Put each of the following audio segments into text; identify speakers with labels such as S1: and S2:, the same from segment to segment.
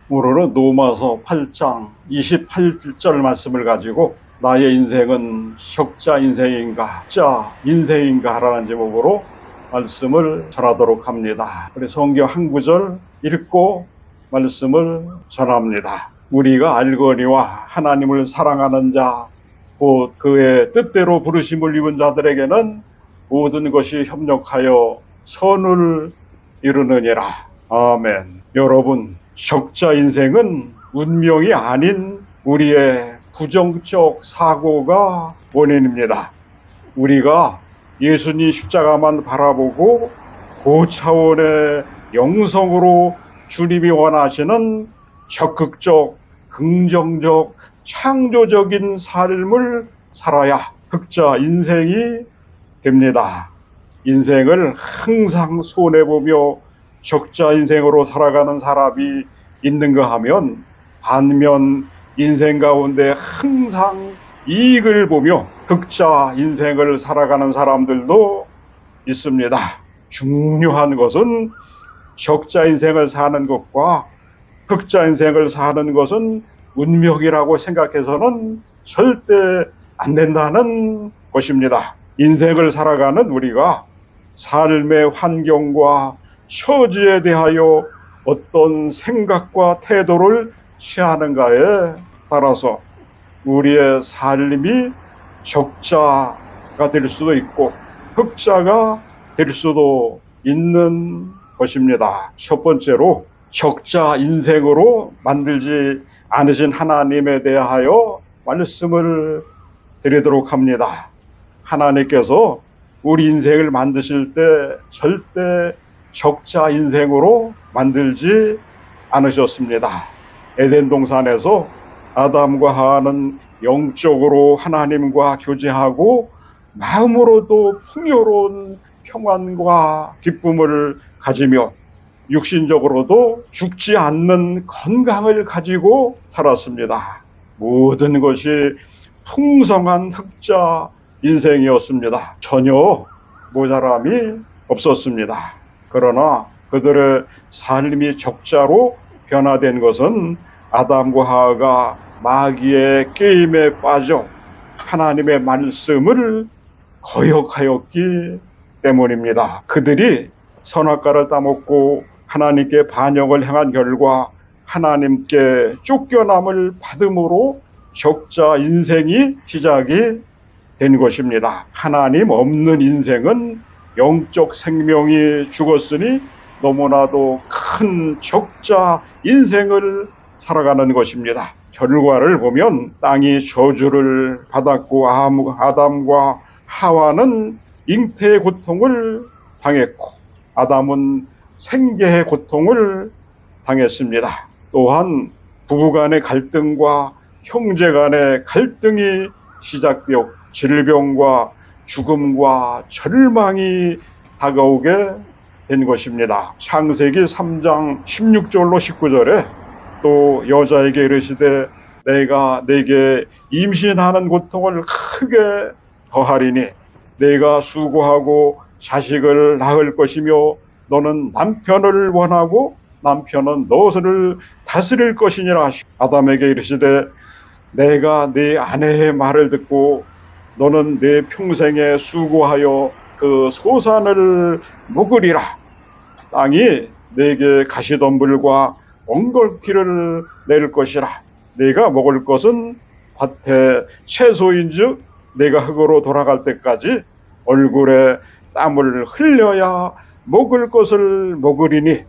S1: 오늘은 로마서 8장 28절 말씀을 가지고 나의 인생은 적자 인생인가, 자 인생인가 라는 제목으로 말씀을 전하도록 합니다. 우리 성경 한 구절 읽고 말씀을 전합니다. 우리가 알거니와 하나님을 사랑하는 자, 곧 그의 뜻대로 부르심을 입은 자들에게는 모든 것이 협력하여 선을 이루느니라. 아멘. 여러분, 적자 인생은 운명이 아닌 우리의 부정적 사고가 원인입니다. 우리가 예수님 십자가만 바라보고 고차원의 영성으로 주님이 원하시는 적극적, 긍정적, 창조적인 삶을 살아야 흑자 인생이 됩니다. 인생을 항상 손해보며 적자 인생으로 살아가는 사람이 있는가 하면, 반면 인생 가운데 항상 이익을 보며 흑자 인생을 살아가는 사람들도 있습니다. 중요한 것은 적자 인생을 사는 것과 흑자 인생을 사는 것은 운명이라고 생각해서는 절대 안 된다는 것입니다. 인생을 살아가는 우리가 삶의 환경과 처지에 대하여 어떤 생각과 태도를 취하는가에 따라서 우리의 삶이 적자가 될 수도 있고 흑자가 될 수도 있는 것입니다. 첫 번째로, 적자 인생으로 만들지 않으신 하나님에 대하여 말씀을 드리도록 합니다. 하나님께서 우리 인생을 만드실 때 절대 적자 인생으로 만들지 않으셨습니다. 에덴 동산에서 아담과 하와는 영적으로 하나님과 교제하고 마음으로도 풍요로운 평안과 기쁨을 가지며 육신적으로도 죽지 않는 건강을 가지고 살았습니다. 모든 것이 풍성한 흑자 인생이었습니다. 전혀 모자람이 없었습니다. 그러나 그들의 삶이 적자로 변화된 것은 아담과 하와가 마귀의 게임에 빠져 하나님의 말씀을 거역하였기 때문입니다. 그들이 선악과를 따먹고 하나님께 반역을 행한 결과 하나님께 쫓겨남을 받음으로 적자 인생이 시작이 된 것입니다. 하나님 없는 인생은 영적 생명이 죽었으니 너무나도 큰 적자 인생을 살아가는 것입니다. 결과를 보면 땅이 저주를 받았고 아담과 하와는 잉태의 고통을 당했고 아담은 생계의 고통을 당했습니다. 또한 부부간의 갈등과 형제간의 갈등이 시작되었고 질병과 죽음과 절망이 다가오게 된 것입니다. 창세기 3장 16절로 19절에 또 여자에게 이르시되 내가 네게 임신하는 고통을 크게 더하리니 내가 수고하고 자식을 낳을 것이며 너는 남편을 원하고 남편은 너를 다스릴 것이니라 하시고 아담에게 이르시되 내가 네 아내의 말을 듣고 너는 내 평생에 수고하여 그 소산을 먹으리라. 땅이 내게 가시덤불과 엉겅퀴를 낼 것이라. 네가 먹을 것은 밭의 채소인즉 네가 흙으로 돌아갈 때까지 얼굴에 땀을 흘려야 먹을 것을 먹으리니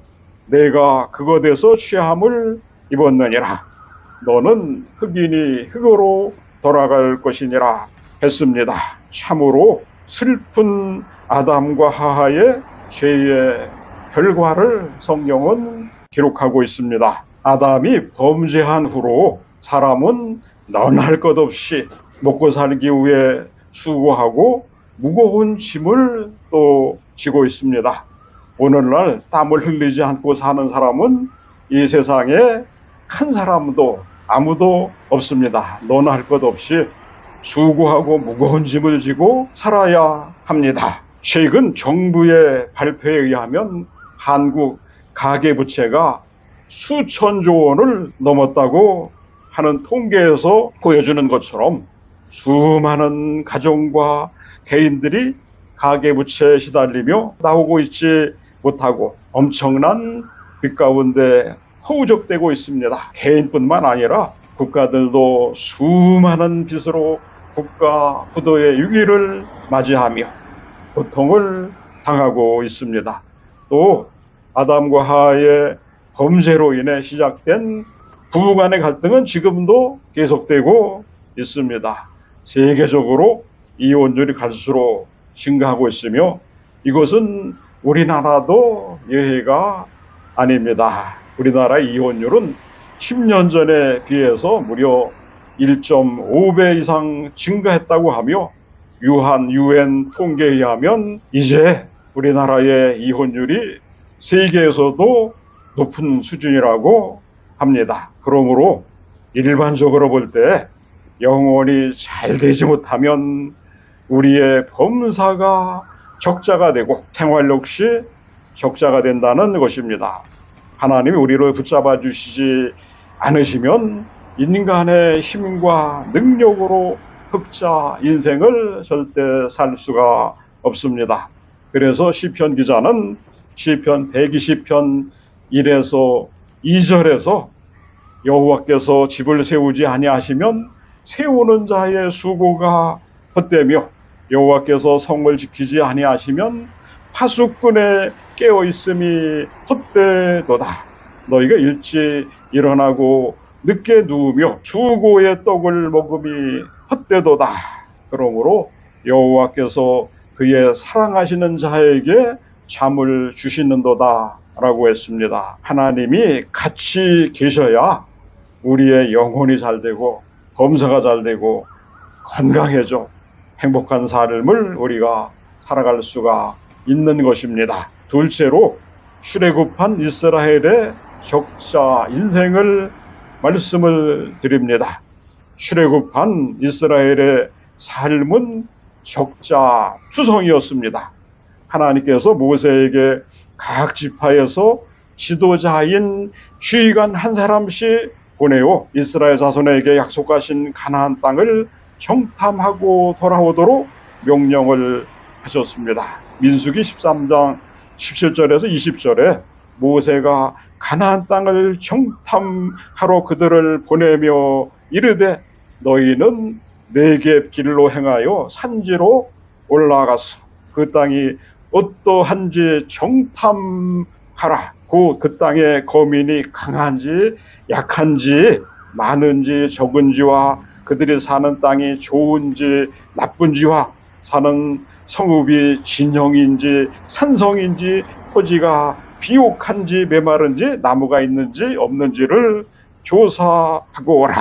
S1: 내가 그것에서 취함을 입었느니라. 너는 흙이니 흙으로 돌아갈 것이니라 했습니다. 참으로 슬픈 아담과 하와의 죄의 결과를 성경은 기록하고 있습니다. 아담이 범죄한 후로 사람은 너나 것 없이 먹고 살기 위해 수고하고 무거운 짐을 또 지고 있습니다. 오늘날 땀을 흘리지 않고 사는 사람은 이 세상에 한 사람도 아무도 없습니다. 너나 것 없이 수고하고 무거운 짐을 지고 살아야 합니다. 최근 정부의 발표에 의하면 한국 가계부채가 수천조 원을 넘었다고 하는 통계에서 보여주는 것처럼 수많은 가정과 개인들이 가계부채에 시달리며 나오고 있지 못하고 엄청난 빚 가운데 허우적대고 있습니다. 개인뿐만 아니라 국가들도 수많은 빚으로 국가 부도의 위기를 맞이하며 고통을 당하고 있습니다. 또 아담과 하와의 범죄로 인해 시작된 부부 간의 갈등은 지금도 계속되고 있습니다. 세계적으로 이혼율이 갈수록 증가하고 있으며 이것은 우리나라도 예외가 아닙니다. 우리나라의 이혼율은 10년 전에 비해서 무려 1.5배 이상 증가했다고 하며 유엔 통계에 의하면 이제 우리나라의 이혼율이 세계에서도 높은 수준이라고 합니다. 그러므로 일반적으로 볼 때 영혼이 잘 되지 못하면 우리의 범사가 적자가 되고 생활 역시 적자가 된다는 것입니다. 하나님이 우리를 붙잡아 주시지 않으시면 인간의 힘과 능력으로 흑자 인생을 절대 살 수가 없습니다. 그래서 시편 기자는 시편 120편 1에서 2절에서 여호와께서 집을 세우지 아니하시면 세우는 자의 수고가 헛되며 여호와께서 성을 지키지 아니하시면 파수꾼의 깨어있음이 헛되도다. 너희가 일찍 일어나고 늦게 누우며 수고의 떡을 먹음이 헛되도다. 그러므로 여호와께서 그의 사랑하시는 자에게 잠을 주시는도다 라고 했습니다. 하나님이 같이 계셔야 우리의 영혼이 잘 되고 범사가 잘 되고 건강해져 행복한 삶을 우리가 살아갈 수가 있는 것입니다. 둘째로 출애굽한 이스라엘의 적자 인생을 말씀을 드립니다. 출애굽한 이스라엘의 삶은 적자 투성이었습니다. 하나님께서 모세에게 각 지파에서 지도자인 지휘관 한 사람씩 보내어 이스라엘 자손에게 약속하신 가나안 땅을 정탐하고 돌아오도록 명령을 하셨습니다. 민수기 13장 17절에서 20절에 모세가 가나안 땅을 정탐하러 그들을 보내며 이르되 너희는 네겝 길로 행하여 산지로 올라가서 그 땅이 어떠한지 정탐하라. 그 땅의 거민이 강한지 약한지 많은지 적은지와 그들이 사는 땅이 좋은지 나쁜지와 사는 성읍이 진영인지 산성인지 토지가 비옥한지 메마른지 나무가 있는지 없는지를 조사하고 오라.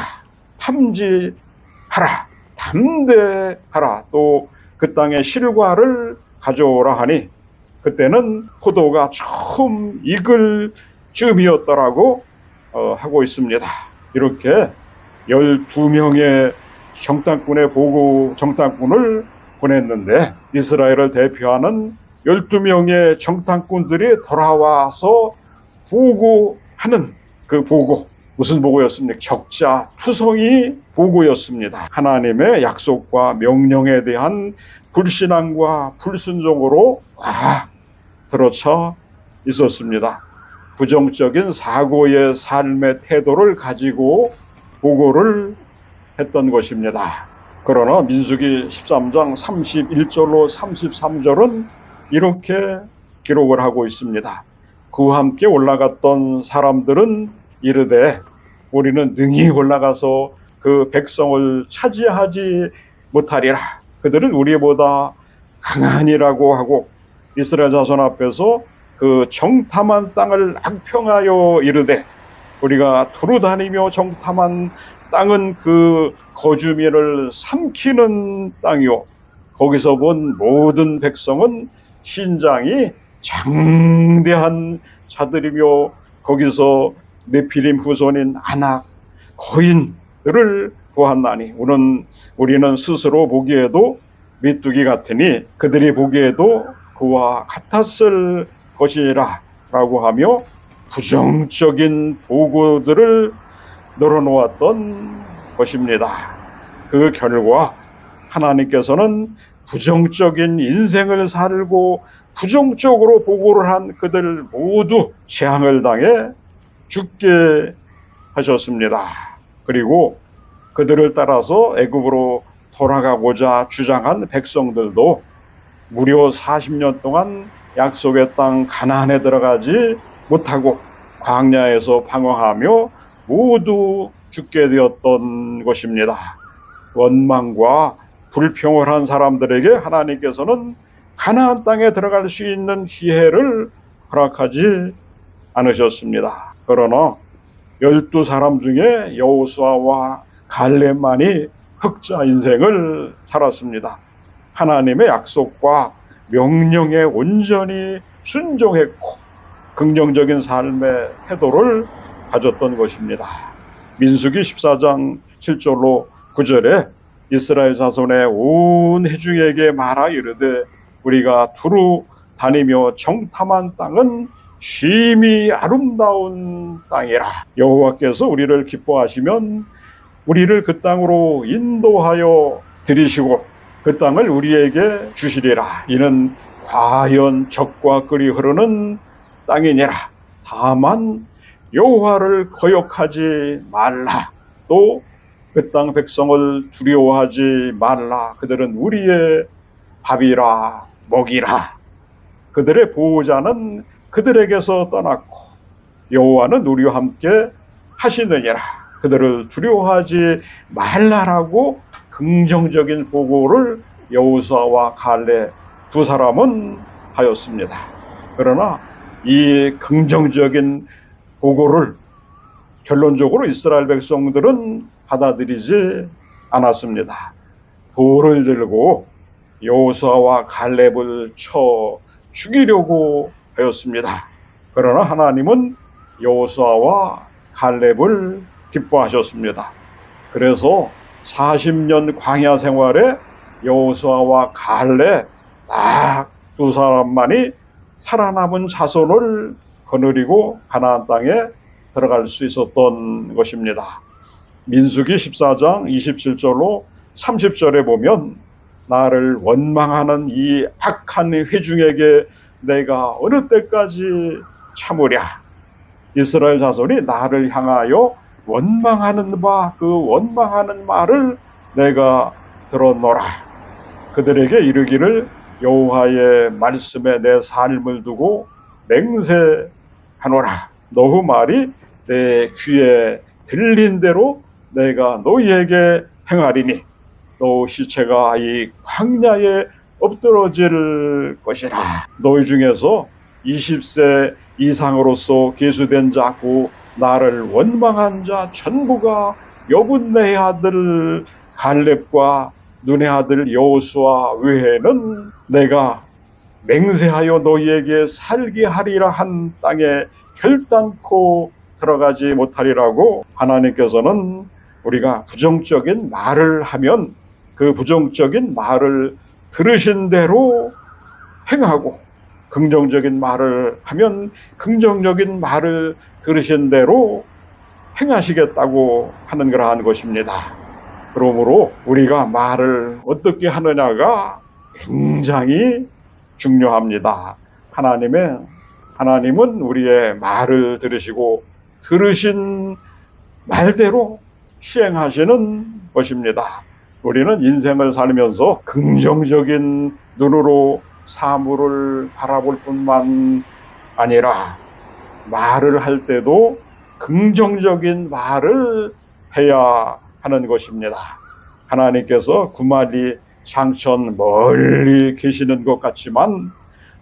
S1: 탐지하라. 담대하라. 또 그 땅의 실과를 가져오라 하니 그때는 포도가 처음 익을 즈음이었더라고 하고 있습니다. 이렇게 12명의 정탐꾼을 보냈는데 이스라엘을 대표하는 12명의 정탐꾼들이 돌아와서 보고하는 그 보고, 무슨 보고였습니까? 적자 투성이 보고였습니다. 하나님의 약속과 명령에 대한 불신앙과 불순종으로 들어쳐 있었습니다. 부정적인 사고의 삶의 태도를 가지고 보고를 했던 것입니다. 그러나 민수기 13장 31절로 33절은 이렇게 기록을 하고 있습니다. 그와 함께 올라갔던 사람들은 이르되 우리는 능히 올라가서 그 백성을 차지하지 못하리라. 그들은 우리보다 강하니라고 하고 이스라엘 자손 앞에서 그 정탐한 땅을 악평하여 이르되 우리가 두루 다니며 정탐한 땅은 그 거주민을 삼키는 땅이요 거기서 본 모든 백성은 신장이 장대한 자들이며 거기서 네피림 후손인 아낙 거인들을 보았나니 우리는 스스로 보기에도 메뚜기 같으니 그들이 보기에도 그와 같았을 것이라 라고 하며 부정적인 보고들을 늘어놓았던 것입니다. 그 결과 하나님께서는 부정적인 인생을 살고 부정적으로 보고를 한 그들 모두 재앙을 당해 죽게 하셨습니다. 그리고 그들을 따라서 애굽으로 돌아가고자 주장한 백성들도 무려 40년 동안 약속의 땅 가나안에 들어가지 못하고 광야에서 방황하며 모두 죽게 되었던 것입니다. 원망과 불평을 한 사람들에게 하나님께서는 가나안 땅에 들어갈 수 있는 기회를 허락하지 않으셨습니다. 그러나 12사람 중에 여호수아와 갈렙만이 흑자 인생을 살았습니다. 하나님의 약속과 명령에 온전히 순종했고 긍정적인 삶의 태도를 가졌던 것입니다. 민수기 14장 7절로 9절에 이스라엘 자손의 온 회중에게 말하 이르되 우리가 두루 다니며 정탐한 땅은 심히 아름다운 땅이라. 여호와께서 우리를 기뻐하시면 우리를 그 땅으로 인도하여 들이시고 그 땅을 우리에게 주시리라. 이는 과연 젖과 꿀이 흐르는 땅이니라. 다만 여호와를 거역하지 말라. 또 그 땅 백성을 두려워하지 말라. 그들은 우리의 밥이라 먹이라. 그들의 보호자는 그들에게서 떠났고 여호와는 우리와 함께 하시느니라. 그들을 두려워하지 말라라고 긍정적인 보고를 여호수아와 갈렙 두 사람은 하였습니다. 그러나 이 긍정적인 보고를 결론적으로 이스라엘 백성들은 받아들이지 않았습니다. 돌을 들고 여호수아와 갈렙을 쳐 죽이려고 하였습니다. 그러나 하나님은 여호수아와 갈렙을 기뻐하셨습니다. 그래서 40년 광야 생활에 여호수아와 갈렙 딱 두 사람만이 살아남은 자손을 거느리고 가나안 땅에 들어갈 수 있었던 것입니다. 민수기 14장 27절로 30절에 보면 나를 원망하는 이 악한 회중에게 내가 어느 때까지 참으랴. 이스라엘 자손이 나를 향하여 원망하는 바 그 원망하는 말을 내가 들었노라. 그들에게 이르기를 여호와의 말씀에 내 삶을 두고 맹세하노라. 너희 말이 내 귀에 들린 대로 내가 너희에게 행하리니 또 시체가 이 광야에 엎드러질 것이라. 너희 중에서 20세 이상으로서 계수된 자고 나를 원망한 자 전부가 여분네 아들 갈렙과 눈의 아들 여호수아 외에는 내가 맹세하여 너희에게 살게 하리라 한 땅에 결단코 들어가지 못하리라고 하나님께서는 우리가 부정적인 말을 하면 그 부정적인 말을 들으신 대로 행하고 긍정적인 말을 하면 긍정적인 말을 들으신 대로 행하시겠다고 하는 그러한 것입니다. 그러므로 우리가 말을 어떻게 하느냐가 굉장히 중요합니다. 하나님은 우리의 말을 들으시고 들으신 말대로 시행하시는 것입니다. 우리는 인생을 살면서 긍정적인 눈으로 사물을 바라볼 뿐만 아니라 말을 할 때도 긍정적인 말을 해야 하는 것입니다. 하나님께서 구말리 장천 멀리 계시는 것 같지만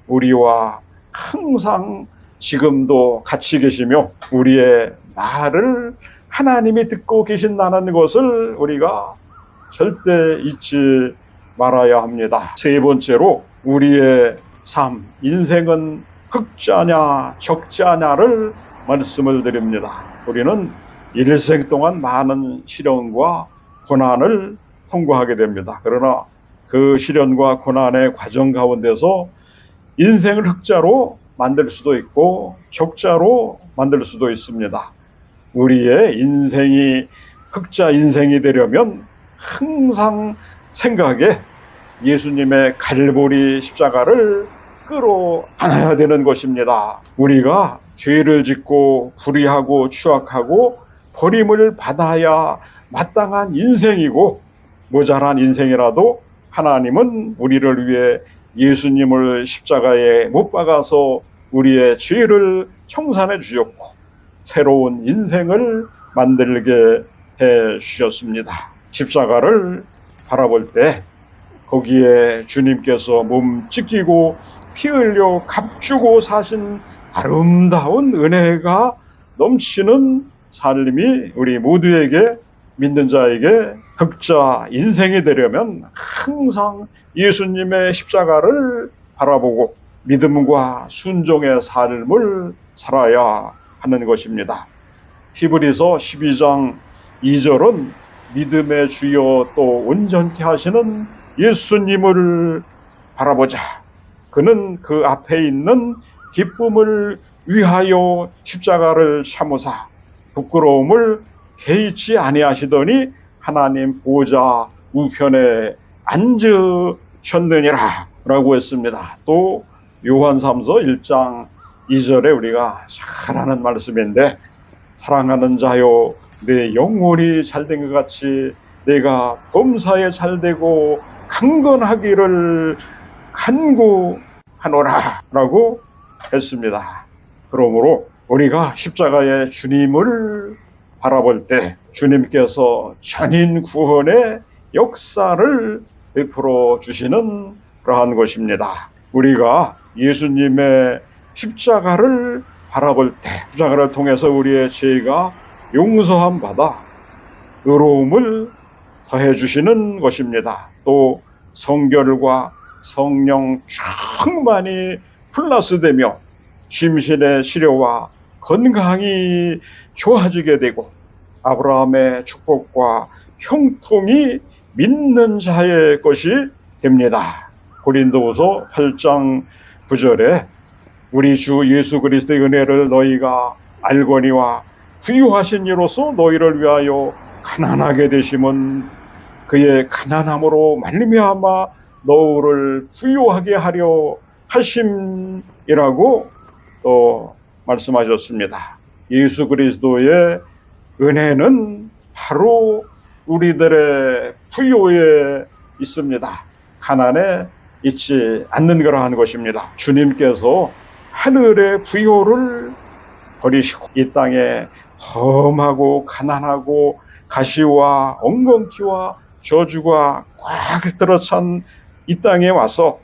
S1: 우리와 항상 지금도 같이 계시며 우리의 말을 하나님이 듣고 계신다는 것을 우리가 절대 잊지 말아야 합니다. 세 번째로 우리의 삶, 인생은 흑자냐 적자냐를 말씀을 드립니다. 우리는 일생 동안 많은 시련과 고난을 통과하게 됩니다. 그러나 그 시련과 고난의 과정 가운데서 인생을 흑자로 만들 수도 있고 적자로 만들 수도 있습니다. 우리의 인생이 흑자 인생이 되려면 항상 생각에 예수님의 갈보리 십자가를 끌어안아야 되는 것입니다. 우리가 죄를 짓고 불의하고 추악하고 버림을 받아야 마땅한 인생이고, 모자란 인생이라도 하나님은 우리를 위해 예수님을 십자가에 못 박아서 우리의 죄를 청산해 주셨고 새로운 인생을 만들게 해 주셨습니다. 십자가를 바라볼 때 거기에 주님께서 몸 찢기고 피 흘려 값주고 사신 아름다운 은혜가 넘치는 삶이 우리 모두에게, 믿는 자에게 흑자 인생이 되려면 항상 예수님의 십자가를 바라보고 믿음과 순종의 삶을 살아야 하는 것입니다. 히브리서 12장 2절은 믿음의 주여 또 온전케 하시는 예수님을 바라보자. 그는 그 앞에 있는 기쁨을 위하여 십자가를 참으사 부끄러움을 개의치 아니하시더니 하나님 보좌 우편에 앉으셨느니라 라고 했습니다. 또 요한삼서 1장 2절에 우리가 잘 아는 말씀인데, 사랑하는 자여 내 영혼이 잘된 것 같이 내가 범사에 잘되고 강건하기를 간구하노라 라고 했습니다. 그러므로 우리가 십자가의 주님을 바라볼 때 주님께서 전인 구원의 역사를 베풀어 주시는 그러한 것입니다. 우리가 예수님의 십자가를 바라볼 때 십자가를 통해서 우리의 죄가 용서함 받아 의로움을 더해 주시는 것입니다. 또 성결과 성령 충만히 플러스되며 심신의 치료와 건강이 좋아지게 되고 아브라함의 축복과 형통이 믿는 자의 것이 됩니다. 고린도후서 8장 9절에 우리 주 예수 그리스도의 은혜를 너희가 알거니와 부유하신 이로써 너희를 위하여 가난하게 되심은 그의 가난함으로 말미암아 너희를 부유하게 하려 하심이라고 또 말씀하셨습니다. 예수 그리스도의 은혜는 바로 우리들의 부요에 있습니다. 가난에 있지 않는 그러한 것입니다. 주님께서 하늘의 부요를 버리시고 이 땅에 험하고 가난하고 가시와 엉겅퀴와 저주가 꽉 들어찬 이 땅에 와서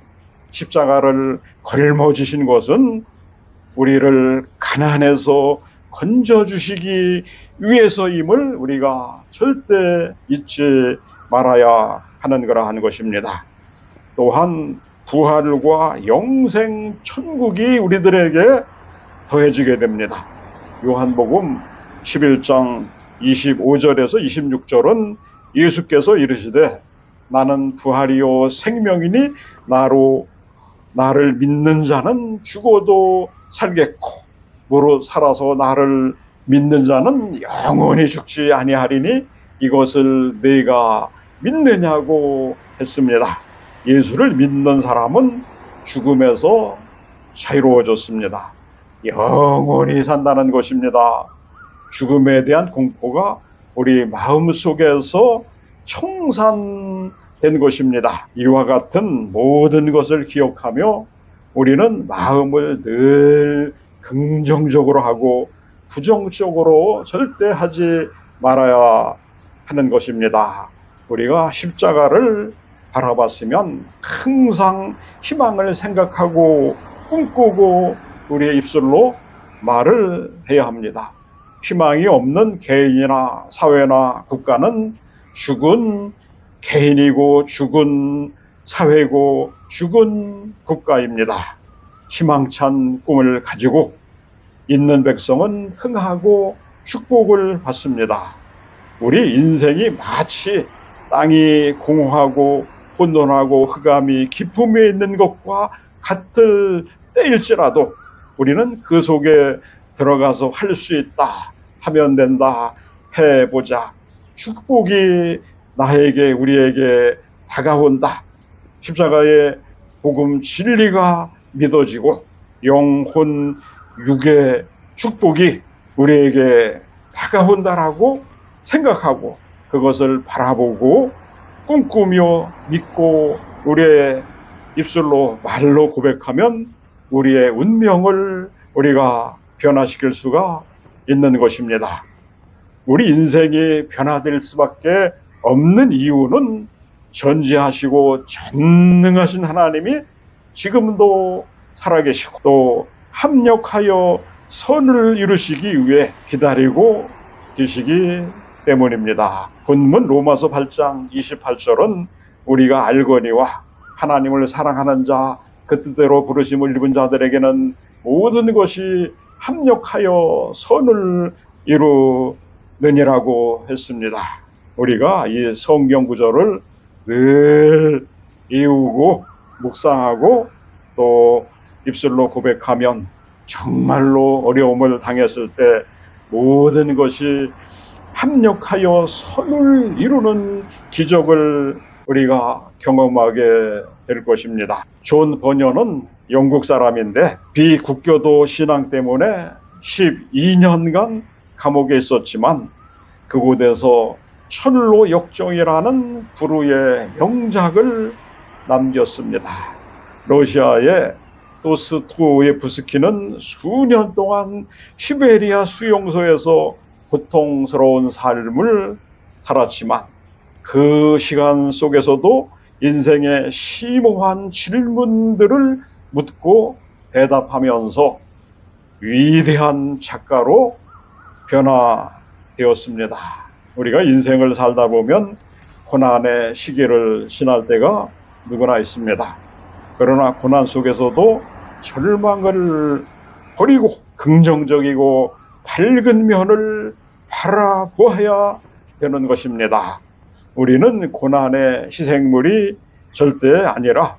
S1: 십자가를 걸머지신 것은 우리를 가난에서 건져주시기 위해서임을 우리가 절대 잊지 말아야 하는 그러한 것입니다. 또한 부활과 영생 천국이 우리들에게 더해지게 됩니다. 요한복음 11장 25절에서 26절은 예수께서 이르시되 나는 부활이요 생명이니 나를 믿는 자는 죽어도 살겠고 무릇 살아서 나를 믿는 자는 영원히 죽지 아니하리니 이것을 네가 믿느냐고 했습니다. 예수를 믿는 사람은 죽음에서 자유로워졌습니다. 영원히 산다는 것입니다. 죽음에 대한 공포가 우리 마음속에서 청산된 것입니다. 이와 같은 모든 것을 기억하며 우리는 마음을 늘 긍정적으로 하고 부정적으로 절대 하지 말아야 하는 것입니다. 우리가 십자가를 바라봤으면 항상 희망을 생각하고 꿈꾸고 우리의 입술로 말을 해야 합니다. 희망이 없는 개인이나 사회나 국가는 죽은 개인이고 죽은 사회고 죽은 국가입니다. 희망찬 꿈을 가지고 있는 백성은 흥하고 축복을 받습니다. 우리 인생이 마치 땅이 공허하고 혼돈하고 흑암이 깊음에 있는 것과 같을 때일지라도 우리는 그 속에 들어가서 할 수 있다, 하면 된다, 해보자. 축복이 나에게, 우리에게 다가온다. 십자가의 복음 진리가 믿어지고 영혼, 육의 축복이 우리에게 다가온다라고 생각하고 그것을 바라보고 꿈꾸며 믿고 우리의 입술로 말로 고백하면 우리의 운명을 우리가 변화시킬 수가 있는 것입니다. 우리 인생이 변화될 수밖에 없는 이유는 전지하시고 전능하신 하나님이 지금도 살아계시고 또 합력하여 선을 이루시기 위해 기다리고 계시기 때문입니다. 본문 로마서 8장 28절은 우리가 알거니와 하나님을 사랑하는 자, 그 뜻대로 부르심을 입은 자들에게는 모든 것이 합력하여 선을 이루느니라고 했습니다. 우리가 이 성경 구절을 늘 외우고 묵상하고 또 입술로 고백하면 정말로 어려움을 당했을 때 모든 것이 합력하여 선을 이루는 기적을 우리가 경험하게 될 것입니다. 존 버녀는 영국 사람인데 비국교도 신앙 때문에 12년간 감옥에 있었지만 그곳에서 철로 역정이라는 부르의 명작을 남겼습니다. 러시아의 도스토예프스키는 수년 동안 시베리아 수용소에서 고통스러운 삶을 살았지만 그 시간 속에서도 인생의 심오한 질문들을 묻고 대답하면서 위대한 작가로 변화되었습니다. 우리가 인생을 살다 보면 고난의 시기를 지날 때가 누구나 있습니다. 그러나 고난 속에서도 절망을 버리고 긍정적이고 밝은 면을 바라보아야 되는 것입니다. 우리는 고난의 희생물이 절대 아니라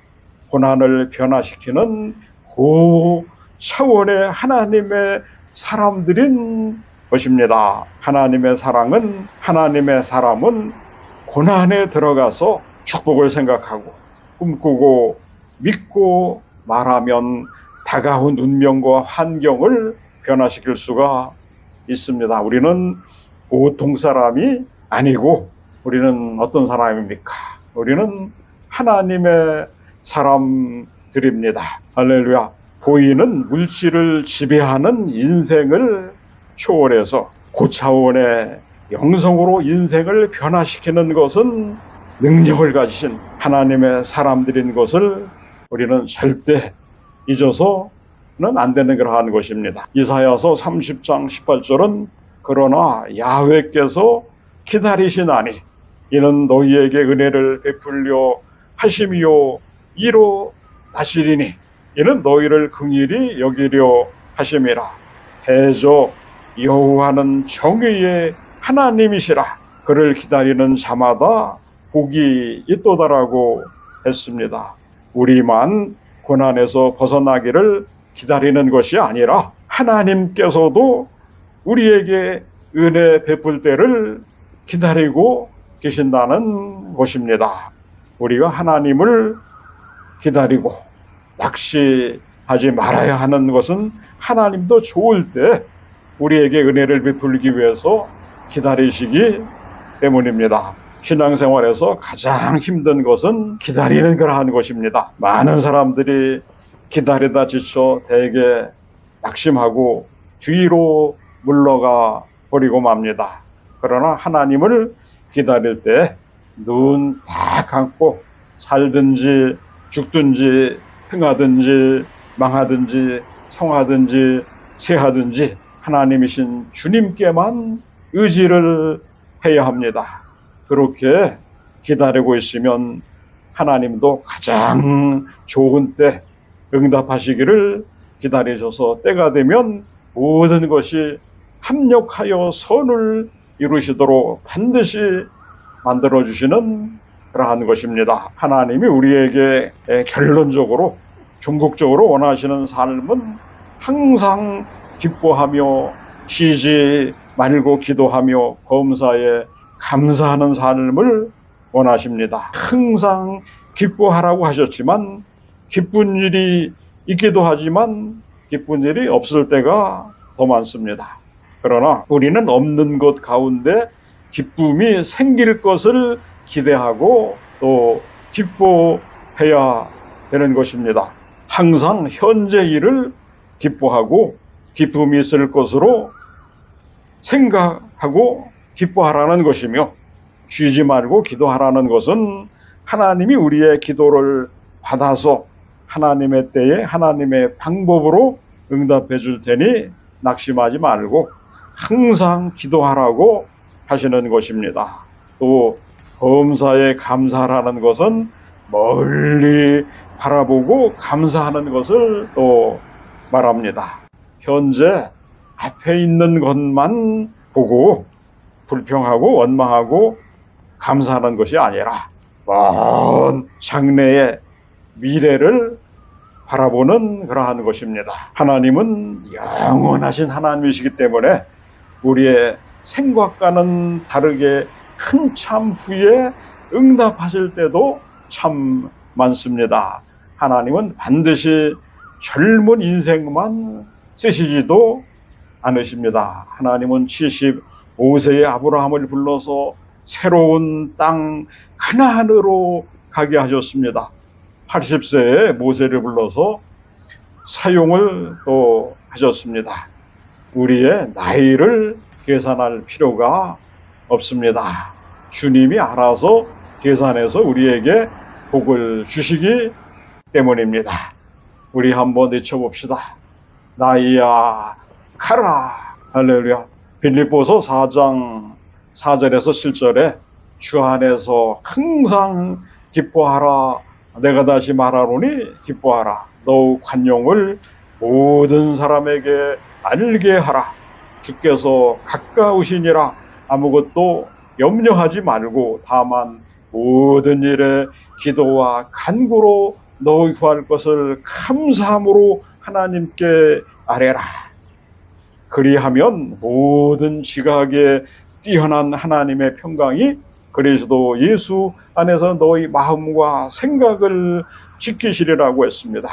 S1: 고난을 변화시키는 고차원의 하나님의 사람들인 것입니다. 하나님의 사랑은, 하나님의 사람은 고난에 들어가서 축복을 생각하고 꿈꾸고 믿고 말하면 다가온 운명과 환경을 변화시킬 수가 있습니다. 우리는 보통 사람이 아니고 우리는 어떤 사람입니까? 우리는 하나님의 사람들입니다. 할렐루야. 보이는 물질을 지배하는 인생을 초월해서 고차원의 영성으로 인생을 변화시키는 것은 능력을 가지신 하나님의 사람들인 것을 우리는 절대 잊어서는 안 되는 그러한 것입니다. 이사야서 30장 18절은 그러나 야훼께서 기다리시나니 이는 너희에게 은혜를 베풀려 하심이요 이루하시리니 이는 너희를 긍휼히 여기려 하심이라. 대저 여호와는 정의의 하나님이시라. 그를 기다리는 자마다 복이 있도다라고 했습니다. 우리만 고난에서 벗어나기를 기다리는 것이 아니라 하나님께서도 우리에게 은혜 베풀 때를 기다리고 계신다는 것입니다. 우리가 하나님을 기다리고 낙심하지 말아야 하는 것은 하나님도 좋을 때 우리에게 은혜를 베풀기 위해서 기다리시기 때문입니다. 신앙생활에서 가장 힘든 것은 기다리는 거라는 것입니다. 많은 사람들이 기다리다 지쳐 대개 낙심하고 뒤로 물러가 버리고 맙니다. 그러나 하나님을 기다릴 때 눈 다 감고 살든지 죽든지 흥하든지 망하든지 성하든지 쇠하든지 하나님이신 주님께만 의지를 해야 합니다. 그렇게 기다리고 있으면 하나님도 가장 좋은 때 응답하시기를 기다리셔서 때가 되면 모든 것이 합력하여 선을 이루시도록 반드시 만들어주시는 그러한 것입니다. 하나님이 우리에게 결론적으로 궁극적으로 원하시는 삶은 항상 기뻐하며 쉬지 말고 기도하며 범사에 감사하는 삶을 원하십니다. 항상 기뻐하라고 하셨지만 기쁜 일이 있기도 하지만 기쁜 일이 없을 때가 더 많습니다. 그러나 우리는 없는 것 가운데 기쁨이 생길 것을 기대하고 또 기뻐해야 되는 것입니다. 항상 현재 일을 기뻐하고 기쁨이 있을 것으로 생각하고 기뻐하라는 것이며 쉬지 말고 기도하라는 것은 하나님이 우리의 기도를 받아서 하나님의 때에 하나님의 방법으로 응답해 줄 테니 낙심하지 말고 항상 기도하라고 하시는 것입니다. 또 범사에 감사하라는 것은 멀리 바라보고 감사하는 것을 또 말합니다. 현재 앞에 있는 것만 보고 불평하고 원망하고 감사하는 것이 아니라 먼 장래의 미래를 바라보는 그러한 것입니다. 하나님은 영원하신 하나님이시기 때문에 우리의 생각과는 다르게 한참 후에 응답하실 때도 참 많습니다. 하나님은 반드시 젊은 인생만 쓰시지도 않으십니다. 하나님은 75세의 아브라함을 불러서 새로운 땅 가나안으로 가게 하셨습니다. 80세에 모세를 불러서 사용을 또 하셨습니다. 우리의 나이를 계산할 필요가 없습니다. 주님이 알아서 계산해서 우리에게 복을 주시기 때문입니다. 우리 한번 외쳐봅시다. 나이야 가라. 할렐루야. 빌립보서 4장 4절에서 7절에 주 안에서 항상 기뻐하라. 내가 다시 말하노니 기뻐하라. 너의 관용을 모든 사람에게 알게 하라. 주께서 가까우시니라. 아무것도 염려하지 말고 다만 모든 일에 기도와 간구로 너희 구할 것을 감사함으로 하나님께 아뢰라. 그리하면 모든 지각에 뛰어난 하나님의 평강이 그리스도 예수 안에서 너희 마음과 생각을 지키시리라고 했습니다.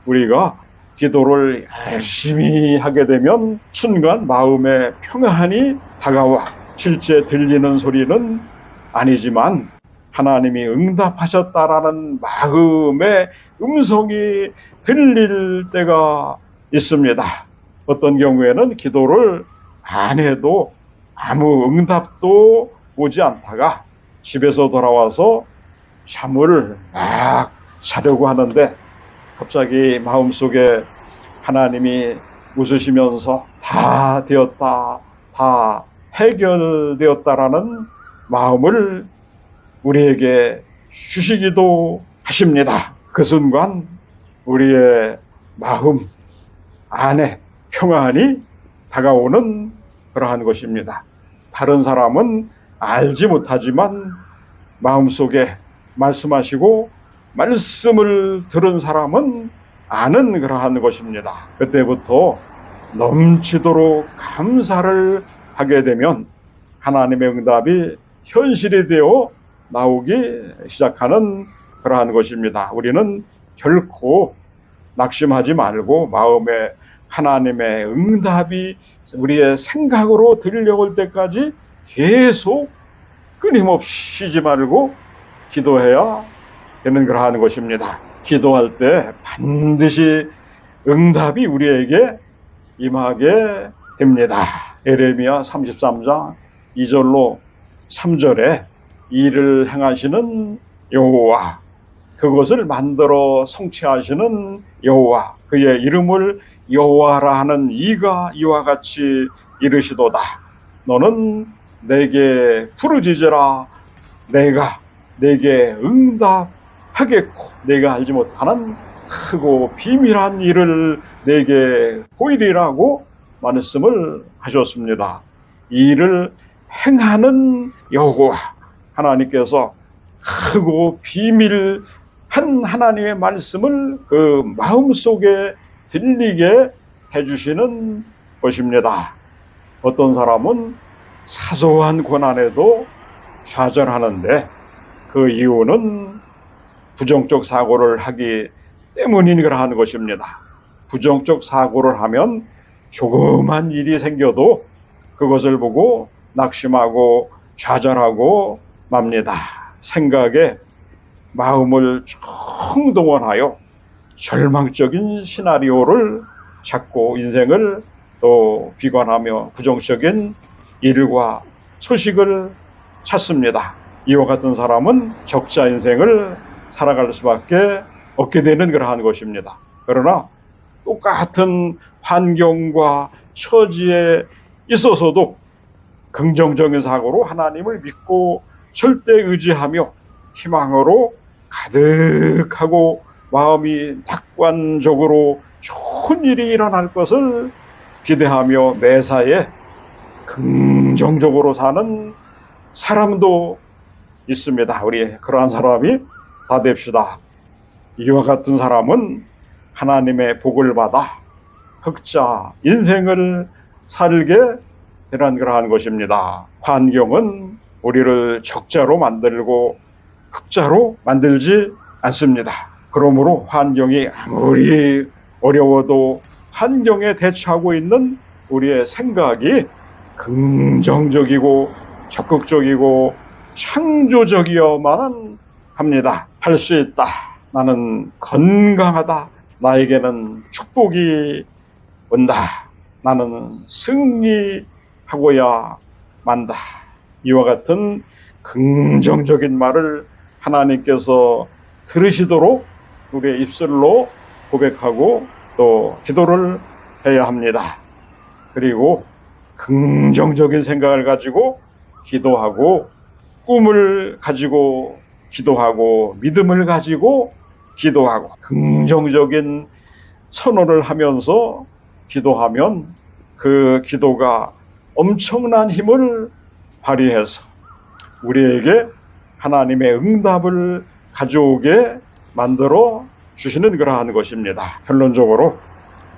S1: 우리가 기도를 열심히 하게 되면 순간 마음의 평안이 다가와 실제 들리는 소리는 아니지만 하나님이 응답하셨다라는 마음의 음성이 들릴 때가 있습니다. 어떤 경우에는 기도를 안 해도 아무 응답도 오지 않다가 집에서 돌아와서 잠을 막 자려고 하는데 갑자기 마음속에 하나님이 웃으시면서 다 되었다, 다 해결되었다라는 마음을 우리에게 주시기도 하십니다. 그 순간 우리의 마음 안에 평안이 다가오는 그러한 것입니다. 다른 사람은 알지 못하지만 마음속에 말씀하시고 말씀을 들은 사람은 아는 그러한 것입니다. 그때부터 넘치도록 감사를 하게 되면 하나님의 응답이 현실이 되어 나오기 시작하는 그러한 것입니다. 우리는 결코 낙심하지 말고 마음에 하나님의 응답이 우리의 생각으로 들려올 때까지 계속 끊임없이 쉬지 말고 기도해야 되는 그러한 것입니다. 기도할 때 반드시 응답이 우리에게 임하게 됩니다. 에레미야 33장 2절로 3절에 일을 행하시는 여호와, 그것을 만들어 성취하시는 여호와, 그의 이름을 여호와라 하는 이가 이와 같이 이르시도다. 너는 내게 부르짖으라. 내가 내게 응답하겠고 내가 알지 못하는 크고 비밀한 일을 내게 보이리라고 말씀을 하셨습니다. 이 일을 행하는 여호와, 하나님께서 크고 비밀한 하나님의 말씀을 그 마음속에 들리게 해주시는 것입니다. 어떤 사람은 사소한 고난에도 좌절하는데 그 이유는 부정적 사고를 하기 때문인 그러한 것입니다. 부정적 사고를 하면 조그만 일이 생겨도 그것을 보고 낙심하고 좌절하고 맙니다. 생각에 마음을 총동원하여 절망적인 시나리오를 찾고 인생을 또 비관하며 부정적인 일과 소식을 찾습니다. 이와 같은 사람은 적자 인생을 살아갈 수밖에 없게 되는 그러한 것입니다. 그러나 똑같은 환경과 처지에 있어서도 긍정적인 사고로 하나님을 믿고 절대 의지하며 희망으로 가득하고 마음이 낙관적으로 좋은 일이 일어날 것을 기대하며 매사에 긍정적으로 사는 사람도 있습니다. 우리 그러한 사람이 다 됩시다. 이와 같은 사람은 하나님의 복을 받아 흑자 인생을 살게 되는 그러한 것입니다. 환경은 우리를 적자로 만들고 흑자로 만들지 않습니다. 그러므로 환경이 아무리 어려워도 환경에 대처하고 있는 우리의 생각이 긍정적이고 적극적이고 창조적이어만 합니다. 할 수 있다. 나는 건강하다. 나에게는 축복이 온다. 나는 승리하고야 만다. 이와 같은 긍정적인 말을 하나님께서 들으시도록 우리의 입술로 고백하고 또 기도를 해야 합니다. 그리고 긍정적인 생각을 가지고 기도하고 꿈을 가지고 기도하고 믿음을 가지고 기도하고 긍정적인 선언을 하면서 기도하면 그 기도가 엄청난 힘을 발휘해서 우리에게 하나님의 응답을 가져오게 만들어 주시는 그러한 것입니다. 결론적으로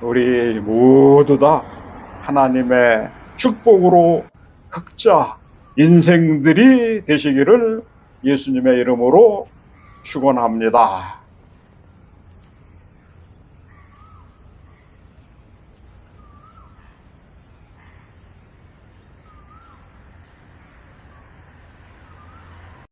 S1: 우리 모두 다 하나님의 축복으로 흑자 인생들이 되시기를 예수님의 이름으로 축원합니다.